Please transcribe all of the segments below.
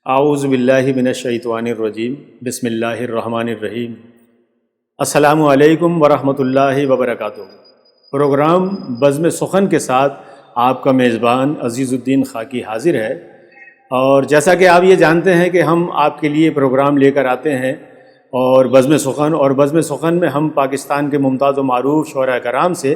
اعوذ باللہ من الشیطان الرجیم بسم اللہ الرحمن الرحیم السلام علیکم ورحمۃ اللہ وبرکاتہ۔ پروگرام بزم سخن کے ساتھ آپ کا میزبان عزیز الدین خاکی حاضر ہے، اور جیسا کہ آپ یہ جانتے ہیں کہ ہم آپ کے لیے پروگرام لے کر آتے ہیں اور بزم سخن میں ہم پاکستان کے ممتاز و معروف شعراء کرام سے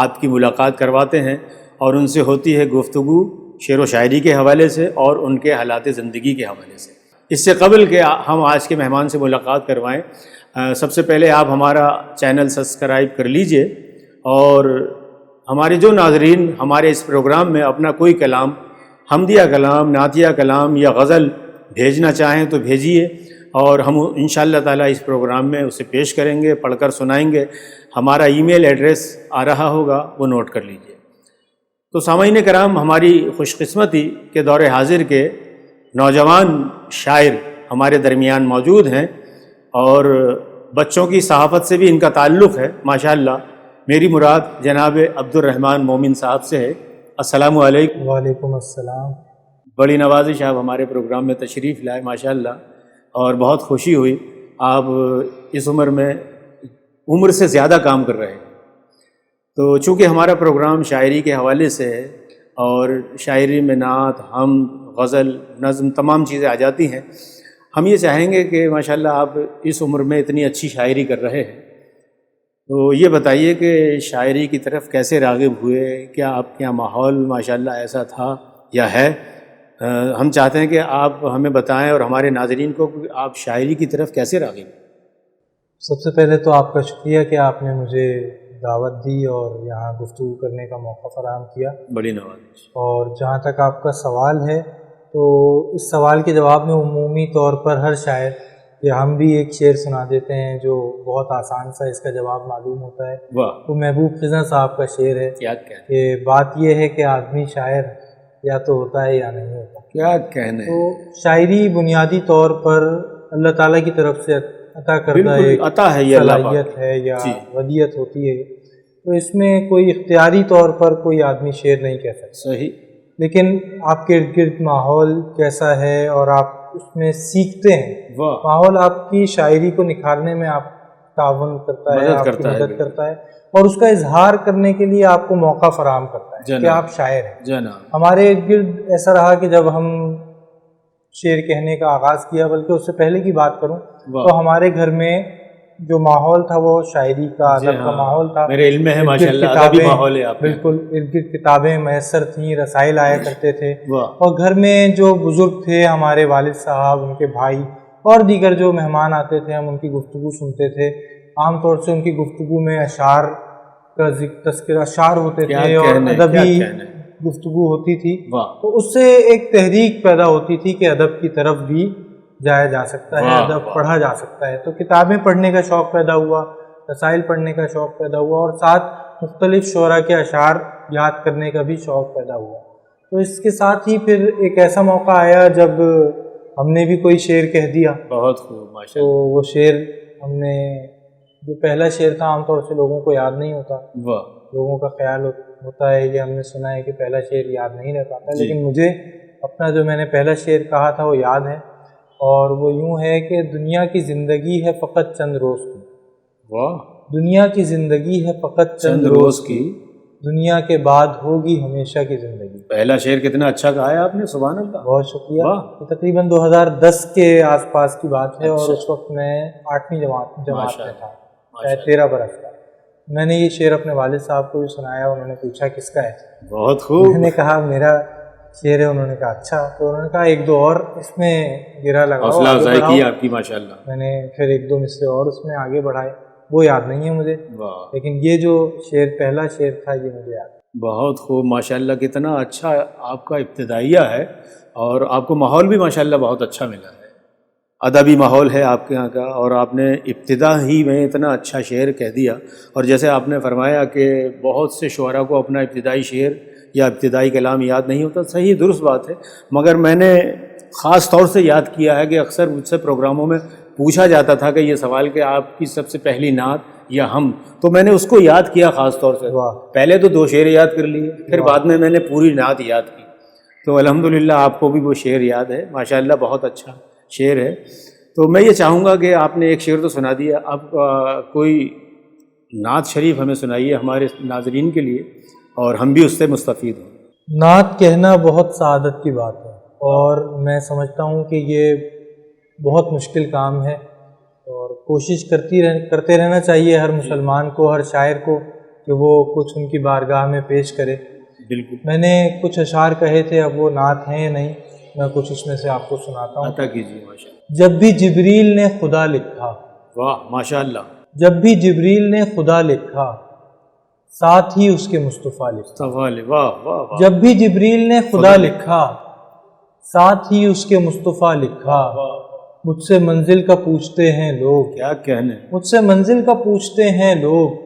آپ کی ملاقات کرواتے ہیں اور ان سے ہوتی ہے گفتگو شعر و شاعری کے حوالے سے اور ان کے حالات زندگی کے حوالے سے۔ اس سے قبل کہ ہم آج کے مہمان سے ملاقات کروائیں، سب سے پہلے آپ ہمارا چینل سبسکرائب کر لیجئے، اور ہمارے جو ناظرین ہمارے اس پروگرام میں اپنا کوئی کلام، حمدیہ کلام، نعتیہ کلام یا غزل بھیجنا چاہیں تو بھیجیے، اور ہم انشاءاللہ تعالیٰ اس پروگرام میں اسے پیش کریں گے، پڑھ کر سنائیں گے۔ ہمارا ای میل ایڈریس آ رہا ہوگا، وہ نوٹ کر لیجئے۔ تو سامعین کرام، ہماری خوش قسمتی کے دور حاضر کے نوجوان شاعر ہمارے درمیان موجود ہیں، اور بچوں کی صحافت سے بھی ان کا تعلق ہے ماشاءاللہ۔ میری مراد جناب عبد الرحمن مومن صاحب سے ہے۔ السلام علیکم۔ وعلیکم السلام۔ بڑی نوازش آپ ہمارے پروگرام میں تشریف لائے ماشاءاللہ، اور بہت خوشی ہوئی۔ آپ اس عمر سے زیادہ کام کر رہے ہیں، تو چونکہ ہمارا پروگرام شاعری کے حوالے سے ہے، اور شاعری میں نعت، حمد، غزل، نظم تمام چیزیں آ جاتی ہیں، ہم یہ چاہیں گے کہ ماشاءاللہ آپ اس عمر میں اتنی اچھی شاعری کر رہے ہیں، تو یہ بتائیے کہ شاعری کی طرف کیسے راغب ہوئے؟ کیا آپ کے یہاں ماحول ماشاءاللہ ایسا تھا یا ہے؟ ہم چاہتے ہیں کہ آپ ہمیں بتائیں اور ہمارے ناظرین کو کہ آپ شاعری کی طرف کیسے راغب ہیں۔ سب سے پہلے تو آپ کا شکریہ کہ آپ نے مجھے دعوت دی اور یہاں گفتگو کرنے کا موقع فراہم کیا۔ بڑی نوازش۔ اور جہاں تک آپ کا سوال ہے، تو اس سوال کے جواب میں عمومی طور پر ہر شاعر، یا ہم بھی ایک شعر سنا دیتے ہیں جو بہت آسان سا اس کا جواب معلوم ہوتا ہے۔ واہ، تو محبوب خزاں صاحب کا شعر ہے کیا کہنے، کہ بات یہ ہے کہ آدمی شاعر یا تو ہوتا ہے یا نہیں ہوتا۔ کیا کہنے۔ تو شاعری بنیادی طور پر اللہ تعالیٰ کی طرف سے عطا کردہ ایک عطا ہے، یہ اللہ پاک صلاحیت ہے یا جی۔ ودیت ہوتی ہے، تو اس میں کوئی اختیاری طور پر کوئی آدمی شعر نہیں کہہ سکتا۔ صحیح۔ لیکن آپ کے ارد گرد ماحول کیسا ہے اور آپ اس میں سیکھتے ہیں، واہ، ماحول آپ کی شاعری کو نکھارنے میں آپ تعاون کرتا ہے، آپ کی مدد کرتا ہے، اور اس کا اظہار کرنے کے لیے آپ کو موقع فراہم کرتا ہے کہ آپ شاعر ہیں۔ جناب، ہمارے ارد گرد ایسا رہا کہ جب ہم شعر کہنے کا آغاز کیا، بلکہ اس سے پہلے کی بات کروں تو ہمارے گھر میں جو ماحول تھا وہ شاعری کا، ادب کا ماحول تھا۔ میرے علم میں ہے ماشاءاللہ ادبی ماحول ہے آپ کا۔ بالکل، ارد گرد کتابیں میسر تھیں، رسائل آیا کرتے تھے، واہ، اور گھر میں جو بزرگ تھے، ہمارے والد صاحب، ان کے بھائی اور دیگر جو مہمان آتے تھے، ہم ان کی گفتگو سنتے تھے۔ عام طور سے ان کی گفتگو میں اشعار کا تذکرہ، اشعار ہوتے تھے اور ادبی گفتگو ہوتی تھی، تو اس سے ایک تحریک پیدا ہوتی تھی کہ ادب کی طرف بھی جایا جا سکتا ہے، ادب پڑھا جا سکتا ہے۔ تو کتابیں پڑھنے کا شوق پیدا ہوا، رسائل پڑھنے کا شوق پیدا ہوا، اور ساتھ مختلف شعراء کے اشعار یاد کرنے کا بھی شوق پیدا ہوا۔ تو اس کے ساتھ ہی پھر ایک ایسا موقع آیا جب ہم نے بھی کوئی شعر کہہ دیا۔ بہت خوب ماشاءاللہ۔ تو وہ شعر ہم نے، جو پہلا شعر تھا، عام طور سے لوگوں کو یاد نہیں ہوتا، لوگوں کا خیال ہوتا ہے، یہ ہم نے سنا ہے کہ پہلا شعر یاد نہیں رہ پاتا، لیکن مجھے اپنا جو میں نے پہلا شعر کہا تھا وہ یاد ہے، اور وہ یوں ہے کہ دنیا کی زندگی ہے فقط چند روز کی، واہ، دنیا کی زندگی ہے فقط چند روز کی، دنیا کے بعد ہوگی ہمیشہ کی زندگی۔ پہلا شعر کتنا اچھا کہا ہے آپ نے، سبحان اللہ، بہت شکریہ۔ یہ تقریباً 2010 کے آس پاس کی بات ہے، اور اس وقت میں 8ویں جماعت میں تھا، شاید 13 برس کا۔ میں نے یہ شعر اپنے والد صاحب کو بھی سنایا، انہوں نے پوچھا کس کا ہے، بہت خوب۔ میں نے کہا میرا شعر ہے، انہوں نے کہا اچھا، تو انہوں نے کہا ایک دو اور اس میں گرا لگاؤ، حوصلہ افزائی کی آپ کی ماشاءاللہ۔ میں نے پھر ایک دو مصرے اور اس میں آگے بڑھائے، وہ یاد نہیں ہے مجھے، لیکن یہ جو شعر پہلا شعر تھا یہ مجھے یاد ہے۔ بہت خوب ماشاءاللہ، کتنا اچھا آپ کا ابتدائیہ ہے، اور آپ کو ماحول بھی ماشاءاللہ بہت اچھا ملا ہے، ادبی ماحول ہے آپ کے یہاں کا، اور آپ نے ابتدا ہی میں اتنا اچھا شعر کہہ دیا۔ اور جیسے آپ نے فرمایا کہ بہت سے شعراء کو اپنا ابتدائی شعر یا ابتدائی کلام یاد نہیں ہوتا، صحیح درست بات ہے، مگر میں نے خاص طور سے یاد کیا ہے کہ اکثر مجھ سے پروگراموں میں پوچھا جاتا تھا کہ یہ سوال کہ آپ کی سب سے پہلی نعت یا ہم، تو میں نے اس کو یاد کیا خاص طور سے۔ پہلے تو 2 شعر یاد کر لیے، پھر بعد میں نے پوری نعت یاد کی۔ تو الحمدللہ آپ کو بھی وہ شعر یاد ہے، ماشاءاللہ بہت اچھا شعر ہے. تو میں یہ چاہوں گا کہ آپ نے ایک شعر تو سنا دیا، اب کوئی نعت شریف ہمیں سنائیے ہمارے ناظرین کے لیے، اور ہم بھی اس سے مستفید ہوں. نعت کہنا بہت سعادت کی بات ہے، اور میں سمجھتا ہوں کہ یہ بہت مشکل کام ہے، اور کوشش کرتے رہنا چاہیے ہر مسلمان کو، ہر شاعر کو، کہ وہ کچھ ان کی بارگاہ میں پیش کرے. بالکل میں نے کچھ اشعار کہے تھے، اب وہ نعت ہیں یا نہیں، میں کچھ اس میں سے آپ کو سناتا ہوں. عطا کیجیے. ماشاءاللہ. جب بھی جبریل نے خدا لکھا، واہ ماشاءاللہ. جب بھی جبریل نے خدا لکھا، ساتھ ہی اس کے مصطفیٰ لکھا. سوال. واہ واہ واہ. جب بھی جبریل نے خدا لکھا، ساتھ ہی اس کے مصطفیٰ لکھا. مجھ سے منزل کا پوچھتے ہیں لوگ، کیا کہنے. مجھ سے منزل کا پوچھتے ہیں لوگ،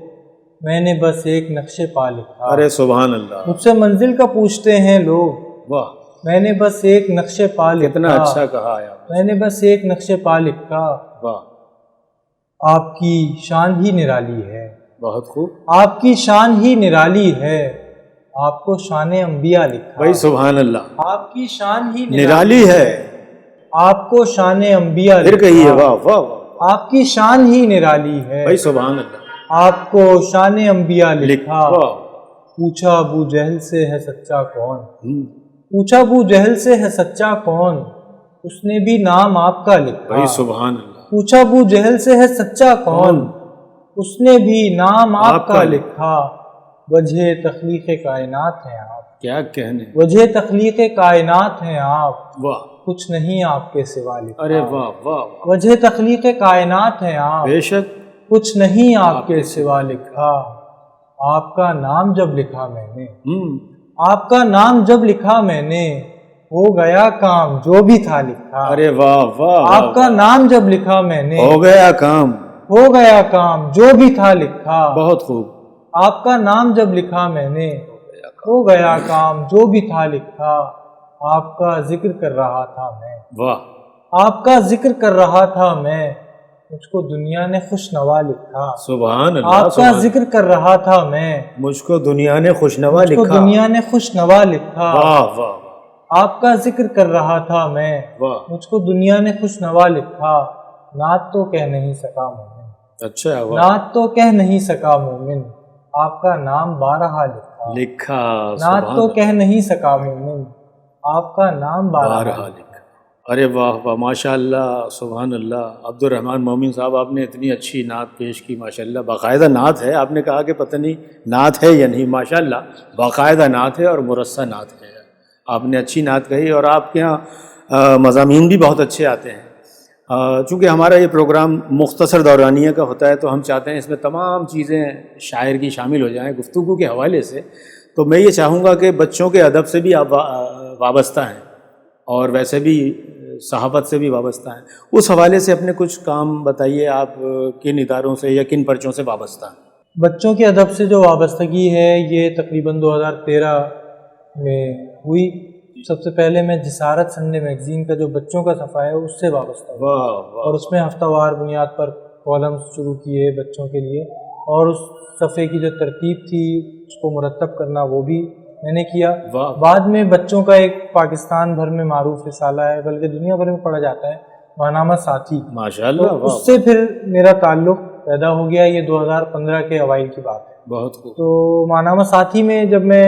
میں نے بس ایک نقش پا لکھا. ارے سبحان اللہ. مجھ سے منزل کا پوچھتے ہیں لوگ، واہ میں نے بس ایک نقش پا لکھا. کتنا اچھا کہا ہے آپ نے. میں نے بس ایک نقش پا لکھا. واہ آپ کی شان ہی نرالی ہے، بہت خوب. آپ کی شان ہی نرالی ہے، آپ کو شان انبیاء لکھا. بھائی سبحان اللہ. آپ کی شان ہی نرالی ہے. آپ کو شان انبیاء پھر لکھا. کہیے. واہ واہ واہ. آپ کی شان ہی نرالی ہے، بھائی سبحان اللہ. آپ کو شان انبیاء لکھا. واہ. پوچھا ابو جہل سے ہے سچا کون، ہم. پوچھا ابو جہل سے ہے سچا کون، اس نے بھی نام آپ کا لکھا. بھائی سبحان اللہ. پوچھا ابو جہل سے ہے سچا کون، اس نے بھی نام آپ کا لکھا. وجہ تخلیق کائنات ہیں آپ، کیا کہنے. وجہ تخلیق کائنات ہیں آپ، واہ. کچھ نہیں آپ کے سوا لکھا. ارے واہ واہ واہ. وجہ تخلیق کائنات ہیں آپ، بے شک. کچھ نہیں آپ کے سوا لکھا. آپ کا نام جب لکھا میں نے، ہم. آپ کا نام جب لکھا میں نے، ہو گیا کام جو بھی تھا لکھا. ارے واہ واہ. آپ کا نام جب لکھا میں نے، ہو گیا کام. ہو گیا کام جو بھی تھا لکھا. بہت خوب. آپ کا نام جب لکھا میں نے، ہو گیا کام جو بھی تھا لکھا. آپ کا ذکر کر رہا تھا میں، واہ. آپ کا ذکر کر رہا تھا میں، مجھ کو دنیا نے خوش نوا لکھا. سبحان اللہ. آپ کا ذکر کر رہا تھا میں، مجھ کو دنیا نے خوشنوا مجھ کو لکھا. دنیا نے خوش نوا لکھا. واہ واہ. آپ کا ذکر کر رہا تھا میں، واہ. مجھ کو دنیا نے خوش نوا لکھا. نعت تو کہہ نہیں سکا مومن، اچھا. واہ. نعت تو کہہ نہیں سکا مومن، آپ کا نام بارہا لکھا. لکھا. نعت تو کہہ نہیں سکا مومن، آپ کا نام بارہا بارہا لکھا. ارے واہ واہ ماشاء اللہ. سبحان اللہ. عبد الرحمن مومن صاحب، آپ نے اتنی اچھی نعت پیش کی ماشاء اللہ. باقاعدہ نعت ہے. آپ نے کہا کہ پتہ نہیں نعت ہے یا نہیں، ماشاء اللہ باقاعدہ نعت ہے اور مرصع نعت ہے. آپ نے اچھی نعت کہی، اور آپ کے یہاں مضامین بھی بہت اچھے آتے ہیں. چونکہ ہمارا یہ پروگرام مختصر دورانیہ کا ہوتا ہے، تو ہم چاہتے ہیں اس میں تمام چیزیں شاعر کی شامل ہو جائیں گفتگو کے حوالے سے. تو میں یہ چاہوں گا کہ بچوں کے ادب سے بھی آپ وابستہ ہیں، اور ویسے بھی صحافت سے بھی وابستہ ہیں. اس حوالے سے اپنے کچھ کام بتائیے. آپ کن اداروں سے یا کن پرچوں سے وابستہ ہیں؟ بچوں کے ادب سے جو وابستگی ہے یہ تقریباً 2013 میں ہوئی. سب سے پہلے میں جسارت سنڈے میگزین کا جو بچوں کا صفحہ ہے اس سے وابستہ ہوں، اور اس میں ہفتہ وار بنیاد پر کالمز شروع کیے بچوں کے لیے، اور اس صفحے کی جو ترتیب تھی اس کو مرتب کرنا وہ بھی میں نے کیا. بعد میں بچوں کا ایک پاکستان بھر میں معروف رسالہ ہے، بلکہ دنیا بھر میں پڑھا جاتا ہے، ماہنامہ ساتھی. ماشاءاللہ. اس سے پھر میرا تعلق پیدا ہو گیا. یہ 2015 کے اوائل کی بات ہے. بہت خوب. تو ماہنامہ ساتھی میں جب میں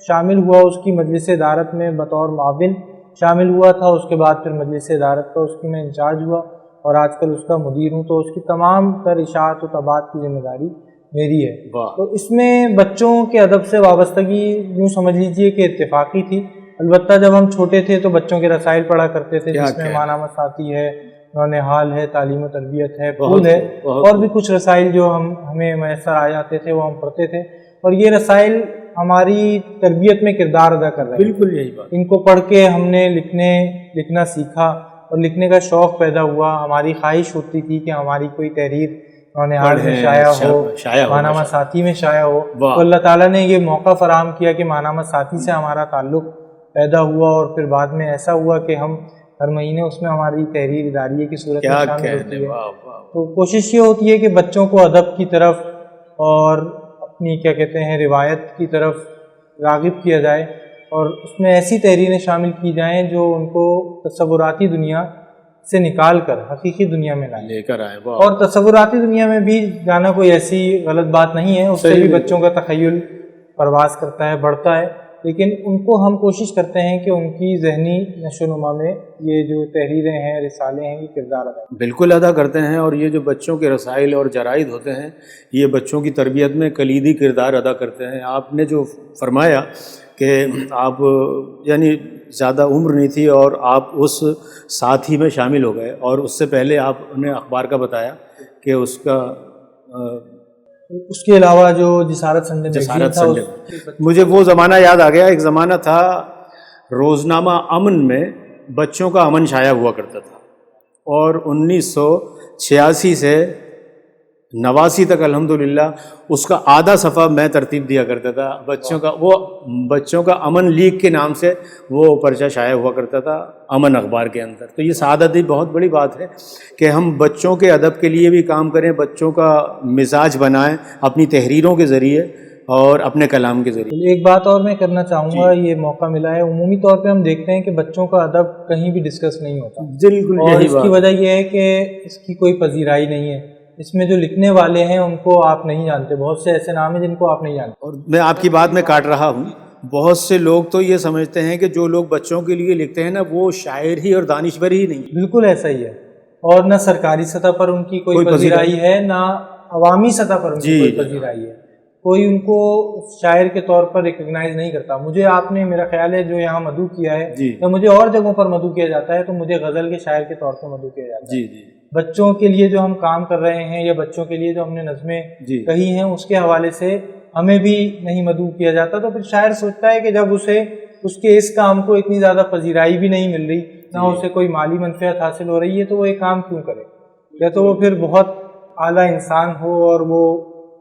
شامل ہوا، اس کی مجلس ادارت میں بطور معاون شامل ہوا تھا. اس کے بعد پھر مجلس ادارت کا اس کی میں انچارج ہوا، اور آج کل اس کا مدیر ہوں. تو اس کی تمام تر اشاعت و طباعت کی ذمہ داری میری ہے. تو اس میں بچوں کے ادب سے وابستگی یوں سمجھ لیجئے کہ اتفاقی تھی. البتہ جب ہم چھوٹے تھے تو بچوں کے رسائل پڑھا کرتے تھے، جس میں ماہنامہ ساتھی ہے، نونہال ہے، تعلیم و تربیت ہے، پھول ہے، اور بھی کچھ رسائل جو ہمیں میسر آ جاتے تھے وہ ہم پڑھتے تھے. اور یہ رسائل ہماری تربیت میں کردار ادا کر رہے ہیں. بالکل یہی بات. ان کو پڑھ کے ہم نے لکھنا سیکھا، اور لکھنے کا شوق پیدا ہوا. ہماری خواہش ہوتی تھی کہ ہماری کوئی تحریر نونہال میں شائع ہو، ماہنامہ ساتھی میں شائع ہو. تو اللہ تعالیٰ نے یہ موقع فراہم کیا کہ ماہنامہ ساتھی سے ہمارا تعلق پیدا ہوا، اور پھر بعد میں ایسا ہوا کہ ہم ہر مہینے اس میں ہماری تحریر اداریے کی صورت میں شامل ہوتی ہے. تو کوشش یہ ہوتی ہے کہ بچوں کو ادب کی طرف اور اپنی روایت کی طرف راغب کیا جائے. اور اس میں ایسی تحریریں شامل کی جائیں جو ان کو تصوراتی دنیا سے نکال کر حقیقی دنیا میں لائیں، لے کر آئے. اور تصوراتی دنیا میں بھی جانا کوئی ایسی غلط بات نہیں ہے، اس سے بھی بچوں کا تخیل پرواز کرتا ہے، بڑھتا ہے، لیکن ان کو ہم کوشش کرتے ہیں کہ ان کی ذہنی نشو و نما میں یہ جو تحریریں ہیں، رسالے ہیں، یہ کردار ادا کریں. بالکل ادا کرتے ہیں. اور یہ جو بچوں کے رسائل اور جرائد ہوتے ہیں یہ بچوں کی تربیت میں کلیدی کردار ادا کرتے ہیں. آپ نے جو فرمایا کہ آپ یعنی زیادہ عمر نہیں تھی اور آپ اس ساتھی میں شامل ہو گئے، اور اس سے پہلے آپ نے اخبار کا بتایا کہ اس کا اس کے علاوہ جو جسارت سنڈے جسارت سنڈے، مجھے وہ زمانہ یاد آ گیا. ایک زمانہ تھا روزنامہ امن میں بچوں کا امن شائع ہوا کرتا تھا، اور 1986 سے 89 تک الحمدللہ اس کا آدھا صفحہ میں ترتیب دیا کرتا تھا. بچوں کا امن لیگ کے نام سے وہ پرچہ شائع ہوا کرتا تھا امن اخبار کے اندر. تو یہ سعادت ہی بہت بڑی بات ہے کہ ہم بچوں کے ادب کے لیے بھی کام کریں، بچوں کا مزاج بنائیں اپنی تحریروں کے ذریعے اور اپنے کلام کے ذریعے. ایک بات اور میں کرنا چاہوں گا، یہ موقع ملا ہے، عمومی طور پہ ہم دیکھتے ہیں کہ بچوں کا ادب کہیں بھی ڈسکس نہیں ہوتا. بالکل، اور اس کی وجہ یہ ہے کہ اس کی کوئی پذیرائی نہیں ہے. اس میں جو لکھنے والے ہیں ان کو آپ نہیں جانتے، بہت سے ایسے نام ہیں جن کو آپ نہیں جانتے. اور میں آپ کی بات میں کاٹ رہا ہوں، بہت سے لوگ تو یہ سمجھتے ہیں کہ جو لوگ بچوں کے لیے لکھتے ہیں نا وہ شاعر ہی اور دانشور ہی نہیں. بالکل ایسا ہی ہے، اور نہ سرکاری سطح پر ان کی کوئی پذیرائی ہے، نہ عوامی سطح پر ان کی کوئی پذیرائی ہے. کوئی ان کو شاعر کے طور پر ریکگنائز نہیں کرتا. مجھے آپ نے، میرا خیال ہے، جو یہاں مدعو کیا ہے یا مجھے اور جگہوں پر مدعو کیا جاتا ہے تو مجھے غزل کے شاعر کے طور پر مدعو کیا جاتا ہے. بچوں کے لیے جو ہم کام کر رہے ہیں یا بچوں کے لیے جو ہم نے نظمیں کہی ہیں اس کے حوالے سے ہمیں بھی نہیں مدعو کیا جاتا. تو پھر شاعر سوچتا ہے کہ جب اسے اس کے اس کام کو اتنی زیادہ پذیرائی بھی نہیں مل رہی، نہ اسے کوئی مالی منفعت حاصل ہو رہی ہے، تو وہ یہ کام کیوں کرے؟ یا تو وہ پھر بہت اعلیٰ انسان ہو اور وہ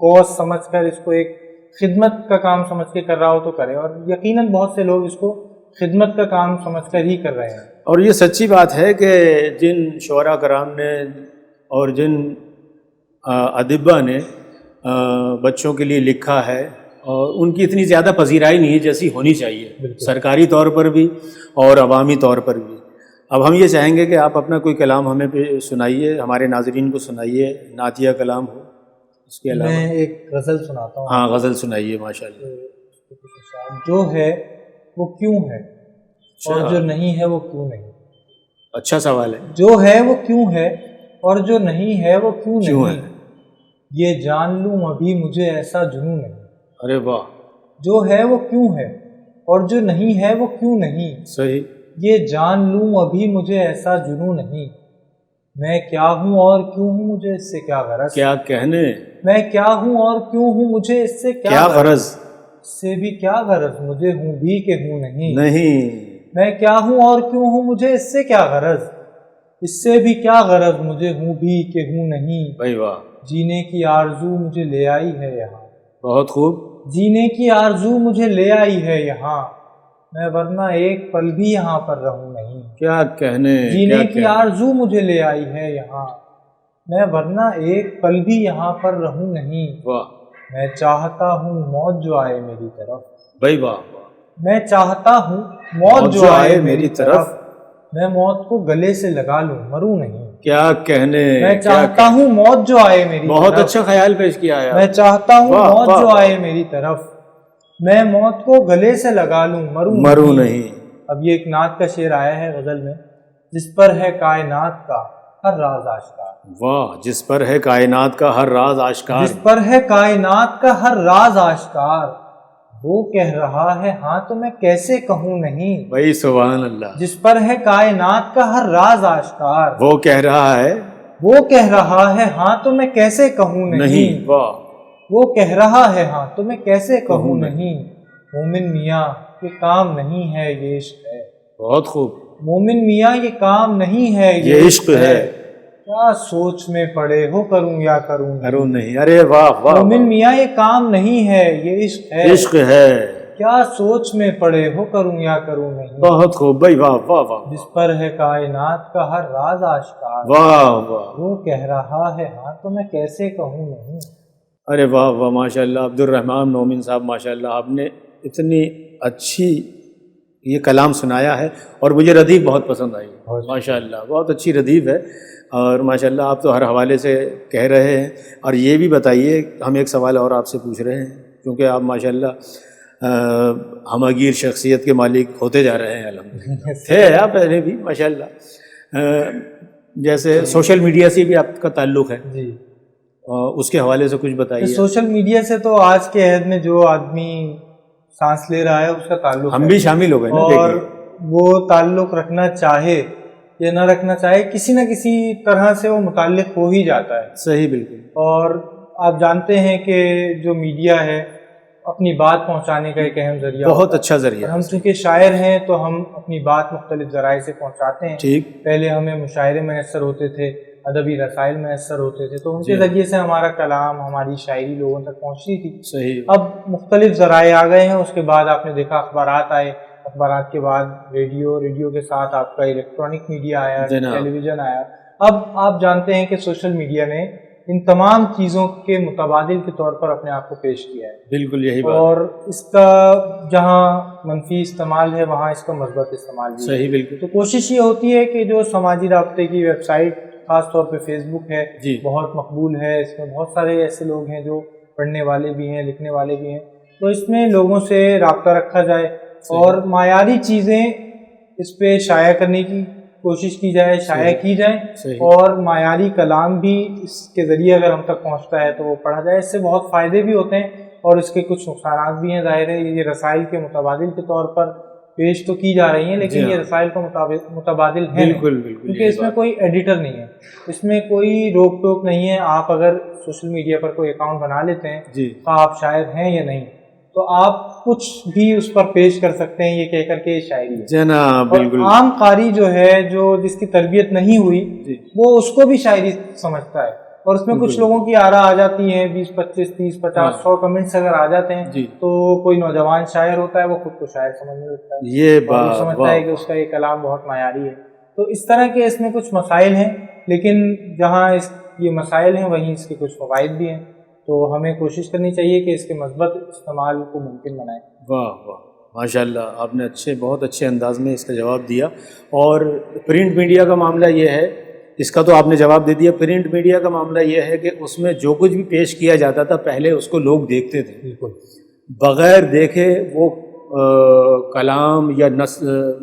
کوس سمجھ کر اس کو ایک خدمت کا کام سمجھ کے کر رہا ہو تو کرے، اور یقیناً بہت سے لوگ اس کو خدمت کا کام سمجھ کر ہی کر رہے ہیں. اور یہ سچی بات ہے کہ جن شعراء کرام نے اور جن ادیبہ نے بچوں کے لیے لکھا ہے اور ان کی اتنی زیادہ پذیرائی نہیں ہے جیسی ہونی چاہیے، سرکاری طور پر بھی اور عوامی طور پر بھی. اب ہم یہ چاہیں گے کہ آپ اپنا کوئی کلام ہمیں سنائیے، ہمارے ناظرین کو سنائیے، نعتیہ کلام ہو. اس کے علاوہ میں ایک غزل سناتا ہوں. ہاں، غزل سنائیے. ماشاءاللہ. جو ہے وہ کیوں ہے اور جو نہیں ہے وہ کیوں نہیں. اچھا سوال ہے. جو ہے وہ کیوں ہے اور جو نہیں ہے وہ کیوں نہیں، یہ جان لوں ابھی مجھے ایسا جنوں نہیں. ارے واہ. جو ہے وہ کیوں ہے اور جو نہیں ہے وہ کیوں نہیں، صحیح. یہ جان لوں ابھی مجھے ایسا جنوں نہیں. میں کیا ہوں اور کیوں ہوں مجھے اس سے کیا غرض. کیا کہنے. میں کیا ہوں اور کیوں ہوں مجھے اس سے کیا غرض. اس سے بھی کیا غرض مجھے ہوں بھی کہ ہوں نہیں. نہیں. میں کیا ہوں اور کیوں ہوں مجھے اس سے کیا غرض، اس سے بھی کیا غرض مجھے ہوں بھی کہ ہوں نہیں. بھائی واہ. جینے کی آرزو مجھے لے آئی ہے یہاں. بہت خوب. جینے کی آرزو مجھے لے آئی ہے یہاں، میں ورنہ ایک پل بھی یہاں پر رہوں نہیں. کیا کہنے. جینے کی آرزو مجھے لے آئی ہے یہاں، میں ورنہ ایک پل بھی یہاں پر رہوں نہیں. واہ. میں چاہتا ہوں موت جو آئے میری طرف. بھائی واہ. میں چاہتا ہوں موت جو آئے میری طرف، میں موت کو گلے سے لگا لوں مروں نہیں. کیا کہنے. میں چاہتا ہوں موت جو آئے میری طرف. بہت اچھا خیال پیش کیا ہے. میں چاہتا ہوں موت جو آئے میری طرف، میں موت کو گلے سے لگا لوں مروں نہیں. اب یہ ایک نعت کا شعر آیا ہے غزل میں، جس پر ہے کائنات کا ہر راز آشکار. واہ. جس پر ہے کائنات کا ہر راز آشکار. جس پر ہے کائنات کا ہر راز آشکار، وہ کہہ رہا ہے ہاں تو میں کیسے کہوں نہیں. بھائی سبحان اللہ. جس پر ہے کائنات کا ہر راز آشکار، وہ کہہ رہا ہے. وہ کہہ رہا ہے ہاں تو میں کیسے کہوں نہیں. واہ. وہ کہہ رہا ہے ہاں تو میں کیسے کہوں نہیں. مومن میاں یہ کام نہیں ہے یہ عشق ہے. بہت خوب. مومن میاں یہ کام نہیں ہے یہ عشق ہے. کیا سوچ میں پڑے ہو کروں یا کروں نہیں. ارے واہ واہ. مومن میاں یہ کام نہیں ہے یہ عشق ہے. عشق ہے. کیا سوچ میں پڑے ہو کروں یا کروں نہیں. بہت خوب بھائی. واہ واہ واہ. جس پر ہے کائنات کا ہر راز آشکار، واہ واہ. وہ کہہ رہا ہے ہاں تو میں کیسے کہوں نہیں. ارے واہ واہ. ماشاء اللہ. عبد الرحمن مومن صاحب، ماشاء اللہ آپ نے اتنی اچھی یہ کلام سنایا ہے، اور مجھے ردیف بہت پسند آئی ماشاء اللہ، بہت اچھی ردیف ہے، اور ماشاء اللہ آپ تو ہر حوالے سے کہہ رہے ہیں۔ اور یہ بھی بتائیے، ہم ایک سوال اور آپ سے پوچھ رہے ہیں، کیونکہ آپ ماشاء اللہ ہمگیر شخصیت کے مالک ہوتے جا رہے ہیں الحمدللہ، تھے آپ پہلے بھی ماشاء اللہ، جیسے سوشل میڈیا سے بھی آپ کا تعلق ہے جی، اس کے حوالے سے کچھ بتائیے۔ سوشل میڈیا سے تو آج کے عہد میں جو آدمی سانس لے رہا ہے اس کا تعلق ہم بھی شامل ہو گئے نا، اور وہ تعلق رکھنا چاہے یا نہ رکھنا چاہے، کسی نہ کسی طرح سے وہ متعلق ہو ہی جاتا ہے۔ صحیح، بالکل۔ اور آپ جانتے ہیں کہ جو میڈیا ہے اپنی بات پہنچانے کا ایک اہم ذریعہ، بہت اچھا ذریعہ۔ ہم چونکہ شاعر ہیں تو ہم اپنی بات مختلف ذرائع سے پہنچاتے ہیں۔ ٹھیک، پہلے ہمیں مشاعرے میسر ہوتے تھے، ادبی رسائل میسر ہوتے تھے، تو ان کے ذریعے سے ہمارا کلام، ہماری شاعری لوگوں تک پہنچتی تھی۔ صحیح۔ اب مختلف ذرائع آ گئے ہیں، اس کے بعد آپ نے دیکھا اخبارات آئے، اخبارات کے بعد ریڈیو کے ساتھ آپ کا الیکٹرانک میڈیا آیا، ٹیلی ویژن آیا۔ اب آپ جانتے ہیں کہ سوشل میڈیا نے ان تمام چیزوں کے متبادل کے طور پر اپنے آپ کو پیش کیا ہے۔ بالکل یہی بات، اور اس کا جہاں منفی استعمال ہے وہاں اس کا مثبت استعمال بھی ہے۔ صحیح، بالکل۔ تو کوشش یہ ہوتی ہے کہ جو سماجی رابطے کی ویب سائٹ، خاص طور پہ فیس بک ہے، بہت مقبول ہے، اس میں بہت سارے ایسے لوگ ہیں جو پڑھنے والے بھی ہیں، لکھنے والے بھی ہیں، تو اس میں لوگوں سے رابطہ رکھا جائے اور معیاری چیزیں اس پہ شائع کرنے کی کوشش کی جائے، شائع کی جائیں، اور معیاری کلام بھی اس کے ذریعے اگر ہم تک پہنچتا ہے تو وہ پڑھا جائے۔ اس سے بہت فائدے بھی ہوتے ہیں اور اس کے کچھ نقصانات بھی ہیں، ظاہر ہے یہ رسائل کے متبادل کے طور پر پیش تو کی جا رہی ہیں، لیکن یہ رسائل کا متبادل ہے بالکل، کیونکہ اس میں کوئی ایڈیٹر نہیں ہے، اس میں کوئی روک ٹوک نہیں ہے۔ آپ اگر سوشل میڈیا پر کوئی اکاؤنٹ بنا لیتے ہیں، آپ شاعر ہیں یا نہیں، تو آپ کچھ بھی اس پر پیش کر سکتے ہیں یہ کہہ کر کے شاعری ہے جناب، بالکل۔ عام قاری جو ہے، جو جس کی تربیت نہیں ہوئی، وہ اس کو بھی شاعری سمجھتا ہے، اور اس میں کچھ لوگوں کی آراء آ جاتی ہیں، 20 25 30 50 100 کمنٹس اگر آ جاتے ہیں تو کوئی نوجوان شاعر ہوتا ہے وہ خود کو شاعر سمجھنے لگتا ہے، یہ بات سمجھتا ہے کہ اس کا یہ کلام بہت معیاری ہے۔ تو اس طرح کے اس میں کچھ مسائل ہیں، لیکن جہاں یہ مسائل ہیں وہیں اس کے کچھ فوائد بھی ہیں، تو ہمیں کوشش کرنی چاہیے کہ اس کے مثبت استعمال کو ممکن بنائیں۔ واہ واہ، ماشاء اللہ، آپ نے بہت اچھے انداز میں اس کا جواب دیا۔ اور پرنٹ میڈیا کا معاملہ یہ ہے، اس کا تو آپ نے جواب دے دیا۔ پرنٹ میڈیا کا معاملہ یہ ہے کہ اس میں جو کچھ بھی پیش کیا جاتا تھا پہلے اس کو لوگ دیکھتے تھے، بالکل، بغیر دیکھے وہ کلام یا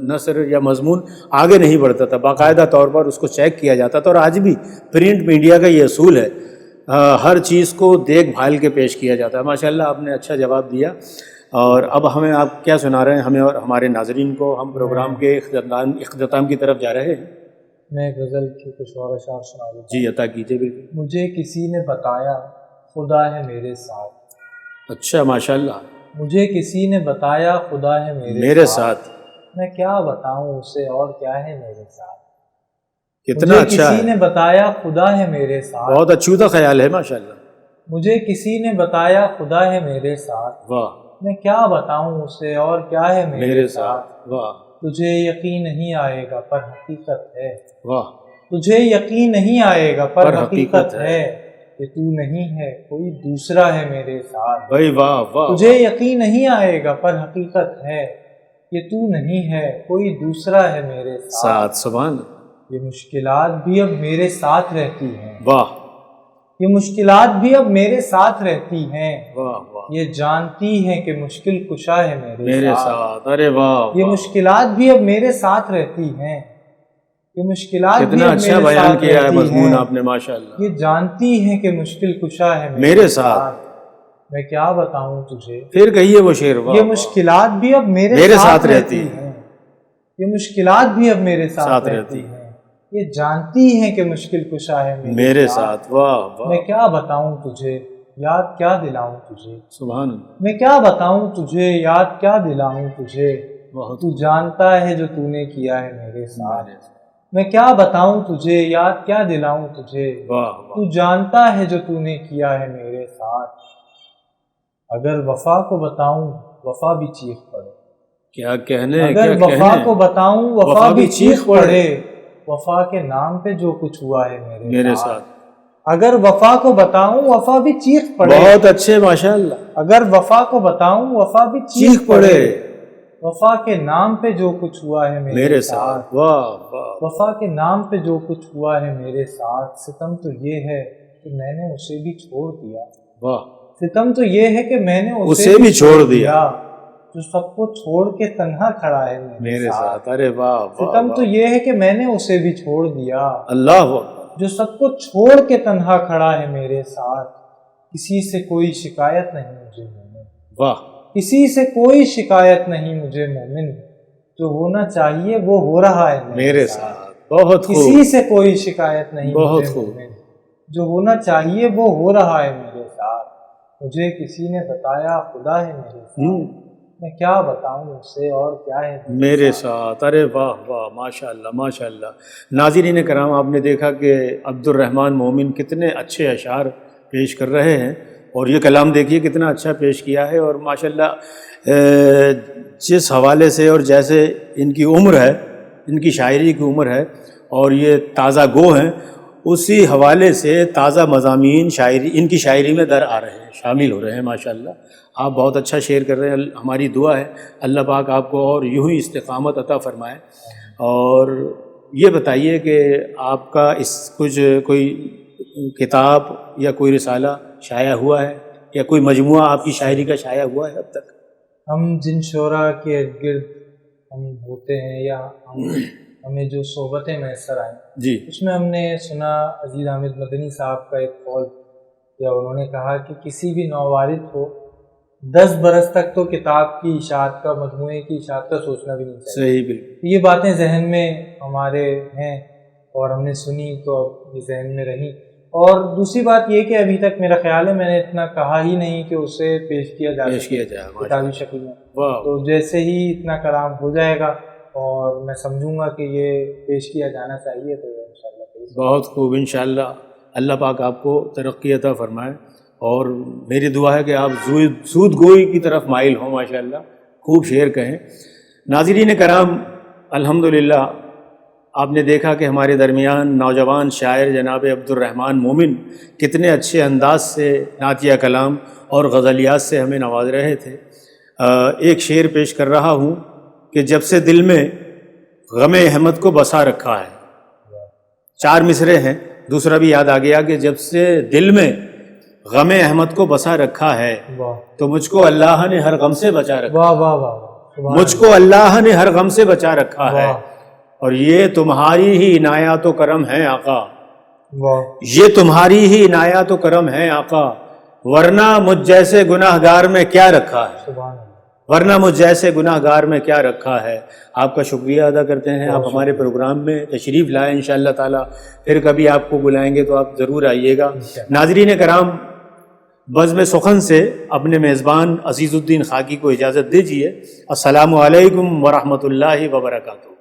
نثر یا مضمون آگے نہیں بڑھتا تھا، باقاعدہ طور پر اس کو چیک کیا جاتا تھا، اور آج بھی پرنٹ میڈیا کا یہ اصول ہے، ہر چیز کو دیکھ بھال کے پیش کیا جاتا ہے۔ ماشاءاللہ آپ نے اچھا جواب دیا۔ اور اب ہمیں آپ کیا سنا رہے ہیں ہمیں اور ہمارے ناظرین کو؟ ہم پروگرام کے اختتام کی طرف جا رہے ہیں۔ میں غزل کے کچھ اور اشعار سنا دوں؟ جی عطا کیجیے۔ بالکل۔ مجھے کسی نے بتایا خدا ہے میرے ساتھ، اچھا، ماشاءاللہ۔ مجھے کسی نے بتایا خدا ہے میرے ساتھ، میں کیا بتاؤں اسے اور کیا ہے میرے ساتھ۔ کتنا اچھا ہے، کسی نے بتایا خدا ہے میرے ساتھ، بہت اچھا خیال ہے ماشاءاللہ۔ مجھے کسی نے بتایا خدا ہے میرے ساتھ، واہ، میں کیا بتاؤں اسے اور کیا ہے میرے ساتھ۔ واہ، تجھے یقین نہیں آئے گا پر حقیقت ہے، واہ، تجھے یقین نہیں آئے گا پر حقیقت ہے کہ تو نہیں ہے کوئی دوسرا ہے میرے ساتھ۔ بھائی واہ واہ، تجھے یقین نہیں آئے گا پر حقیقت ہے کہ تو نہیں ہے کوئی دوسرا ہے میرے ساتھ۔ سبحان، یہ مشکلات بھی اب میرے ساتھ رہتی ہیں، واہ، یہ مشکلات بھی اب میرے ساتھ رہتی ہیں، واہ واہ، یہ جانتی ہیں کہ مشکل کشا ہے میرے ساتھ۔ ارے واہ، یہ مشکلات بھی اب میرے ساتھ رہتی ہیں، یہ مشکلات بھی کتنا اب اچھا میرے بیان ساتھ کیا ہے رہتی مضمون ہیں، آپ نے ماشاءاللہ۔ یہ جانتی ہیں کہ مشکل کشا ہے میرے ساتھ، میں کیا بتاؤں تجھے، پھر کہیے وہ شعر۔ واہ، یہ مشکلات بھی اب میرے ساتھ رہتی ہیں، یہ مشکلات بھی اب میرے ساتھ رہتی ہیں، یہ جانتی ہیں کہ مشکل کشا ہے میرے ساتھ۔ واہ واہ، میں کیا بتاؤں تجھے، یاد کیا دلاؤں تجھے، سبحان اللہ، میں کیا بتاؤں تجھے، یاد کیا دلاؤں تجھے، تو جانتا ہے جو تو نے کیا ہے میرے ساتھ۔ میں کیا بتاؤں تجھے، یاد کیا دلاؤں تجھے، تو جانتا ہے جو تو نے کیا ہے میرے ساتھ۔ اگر وفا کو بتاؤں وفا بھی چیخ پڑے، کیا کہنے، اگر وفا کو بتاؤں وفا بھی چیخ پڑے، وفا کے نام پہ جو کچھ ہوا ہے میرے ساتھ۔ اگر وفا کو بتاؤں وفا بھی چیخ پڑے، بہت اچھے ماشاءاللہ، اگر وفا کو بتاؤں وفا بھی چیخ پڑے، وفا کے نام پہ جو کچھ ہوا ہے میرے ساتھ، واہ واہ، وفا کے نام پہ جو کچھ ہوا ہے میرے ساتھ، ستم تو یہ ہے کہ میں نے اسے بھی چھوڑ دیا، واہ، ستم تو یہ ہے کہ میں نے اسے بھی چھوڑ دیا، جو سب کو چھوڑ کے تنہا کھڑا ہے میرے ساتھ، ارے واہ واہ، ستم تو یہ ہے کہ میں نے اسے بھی چھوڑ دیا، اللہ اکبر، جو سب کو چھوڑ کے تنہا کھڑا ہے میرے ساتھ، کسی سے کوئی شکایت نہیں مجھے مومن، واہ، کسی سے کوئی شکایت نہیں مجھے مومن، جو ہونا چاہیے وہ ہو رہا ہے میرے ساتھ، بہت خوب، کسی سے کوئی شکایت نہیں بہت مجھے خوب، مومن، جو ہونا چاہیے وہ ہو رہا ہے میرے ساتھ، مجھے کسی نے بتایا خدا ہے میرے ساتھ، میں کیا بتاؤں اسے اور کیا ہے میرے ساتھ، ارے واہ واہ، ماشاء اللہ ماشاء اللہ۔ ناظرین کرام، آپ نے دیکھا کہ عبد الرحمن مومن کتنے اچھے اشعار پیش کر رہے ہیں، اور یہ کلام دیکھیے کتنا اچھا پیش کیا ہے، اور ماشاء اللہ جس حوالے سے اور جیسے ان کی عمر ہے، ان کی شاعری کی عمر ہے، اور یہ تازہ گو ہیں، اسی حوالے سے تازہ مضامین شاعری ان کی شاعری میں در آ رہے ہیں، شامل ہو رہے ہیں ماشاءاللہ۔ آپ بہت اچھا شعر کر رہے ہیں، ہماری دعا ہے اللہ پاک آپ کو اور یوں ہی استقامت عطا فرمائے۔ اور یہ بتائیے کہ آپ کا اس کچھ کوئی کتاب یا کوئی رسالہ شائع ہوا ہے، یا کوئی مجموعہ آپ کی شاعری کا شائع ہوا ہے اب تک؟ ہم جن شعراء کے ارد گرد ہم ہوتے ہیں یا ہمیں جو صحبتیں میسر آئیں، جی، اس میں ہم نے سنا عزیز حامد مدنی صاحب کا ایک قول، یا انہوں نے کہا کہ کسی بھی نووارد کو 10 برس تک تو کتاب کی اشاعت کا، مجموعے کی اشاعت کا سوچنا بھی نہیں چاہیے۔ صحیح، بالکل، یہ باتیں ذہن میں ہمارے ہیں اور ہم نے سنی تو اب یہ ذہن میں رہی۔ اور دوسری بات یہ کہ ابھی تک میرا خیال ہے میں نے اتنا کہا ہی نہیں کہ اسے پیش کیا جائے کتابی شکل میں، تو جیسے ہی اتنا کلام ہو جائے گا اور میں سمجھوں گا کہ یہ پیش کیا جانا چاہیے تو انشاءاللہ پیش۔ بہت خوب، انشاءاللہ اللہ پاک آپ کو ترقی عطا فرمائے، اور میری دعا ہے کہ آپ سود گوئی کی طرف مائل ہوں، ماشاءاللہ خوب شعر کہیں۔ ناظرین کرام، الحمدللہ آپ نے دیکھا کہ ہمارے درمیان نوجوان شاعر جناب عبد الرحمن مومن کتنے اچھے انداز سے نعتیہ کلام اور غزلیات سے ہمیں نواز رہے تھے۔ ایک شعر پیش کر رہا ہوں کہ جب سے دل میں غم احمد کو بسا رکھا ہے، 4 مصرے ہیں، دوسرا بھی یاد آ گیا کہ جب سے دل میں غم احمد کو بسا رکھا ہے تو مجھ کو اللہ نے ہر غم سے بچا رکھا، واہ واہ واہ، مجھ کو اللہ نے ہر غم سے بچا رکھا ہے، اور یہ تمہاری ہی عنایات و کرم ہے آقا، یہ تمہاری ہی عنایات و کرم ہے آقا، ورنہ مجھ جیسے گناہ گار میں کیا رکھا ہے، ورنہ مجھ جیسے گناہ گار میں کیا رکھا ہے۔ آپ کا شکریہ ادا کرتے ہیں، آپ ہمارے پروگرام میں تشریف لائیں، انشاءاللہ تعالی پھر کبھی آپ کو بلائیں گے تو آپ ضرور آئیے گا۔ ناظرین کرام، بزم سخن سے اپنے میزبان عزیز الدین خاکی کو اجازت دیجیے۔ السلام علیکم ورحمۃ اللہ وبرکاتہ۔